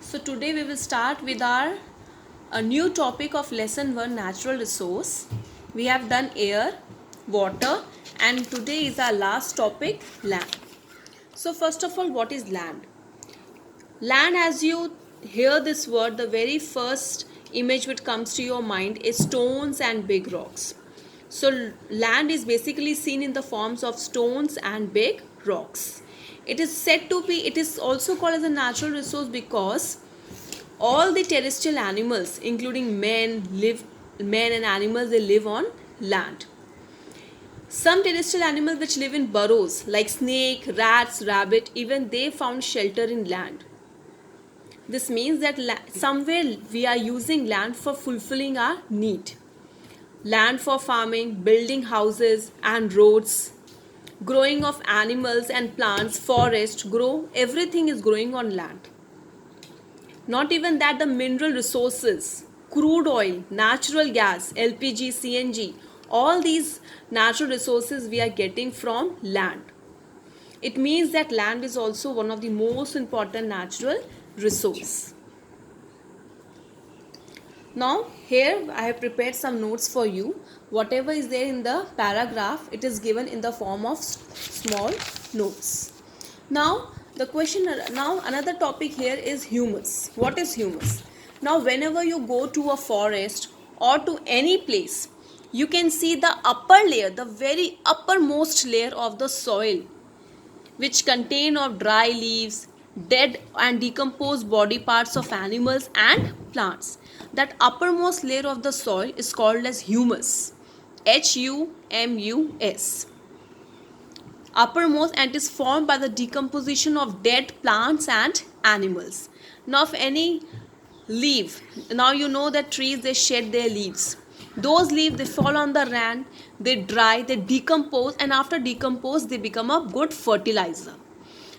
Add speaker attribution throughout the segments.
Speaker 1: So today we will start with our a new topic of lesson 1, natural resource. We have done air, water, and today is our last topic, land. So first of all, what is land? Land, as you hear this word, the very first image which comes to your mind is stones and big rocks. So land is basically seen in the forms of stones and big rocks. It is also called as a natural resource because all the terrestrial animals, including men and animals, they live on land. Some terrestrial animals which live in burrows like snake, rats, rabbit, even they found shelter in land. This means that somewhere we are using land for fulfilling our need. Land for farming, building houses and roads, growing of animals and plants, forest, everything is growing on land. Not even that, the mineral resources, crude oil, natural gas, LPG, CNG, all these natural resources we are getting from land. It means that land is also one of the most important natural resource. Now here I have prepared some notes for you. Whatever is there in the paragraph, it is given in the form of small notes. Now another topic here is humus. What is humus? Now whenever you go to a forest or to any place, you can see the upper layer, the very uppermost layer of the soil, which contain of dry leaves, dead and decomposed body parts of animals and plants. That uppermost layer of the soil is called as humus. Humus. Uppermost, and is formed by the decomposition of dead plants and animals. Now if any leaf, now you know that trees, they shed their leaves. Those leaves, they fall on the land, they dry, they decompose, and after decompose they become a good fertilizer.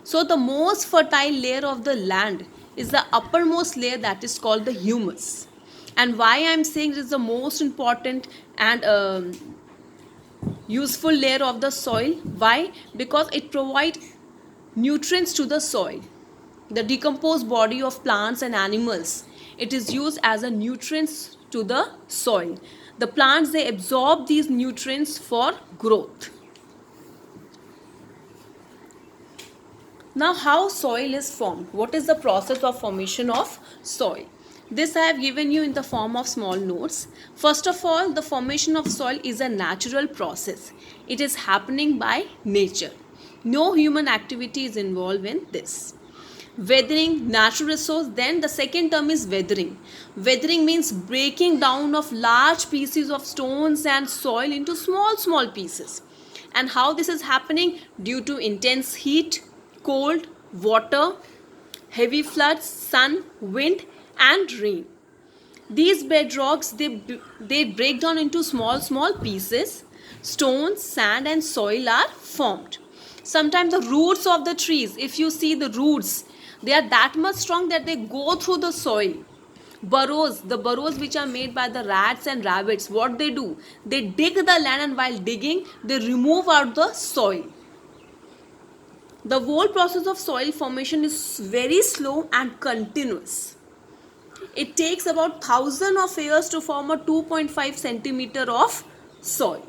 Speaker 1: So the most fertile layer of the land is the uppermost layer, that is called the humus. And why I am saying it is the most important and useful layer of the soil? Why? Because it provides nutrients to the soil. The decomposed body of plants and animals, it is used as a nutrients to the soil. The plants, they absorb these nutrients for growth. Now how soil is formed? What is the process of formation of soil? This I have given you in the form of small notes. First of all, the formation of soil is a natural process. It is happening by nature. No human activity is involved in this. Weathering, natural resource. Then the second term is weathering. Weathering means breaking down of large pieces of stones and soil into small pieces. And how this is happening? Due to intense heat, cold, water, heavy floods, sun, wind and rain. These bedrocks, they break down into small pieces. Stones, sand and soil are formed. Sometimes the roots of the trees, if you see the roots, they are that much strong that they go through the soil. The burrows which are made by the rats and rabbits, what they do? They dig the land, and while digging, they remove out the soil. The whole process of soil formation is very slow and continuous. It takes about 1000 of years to form a 2.5 centimeter of soil.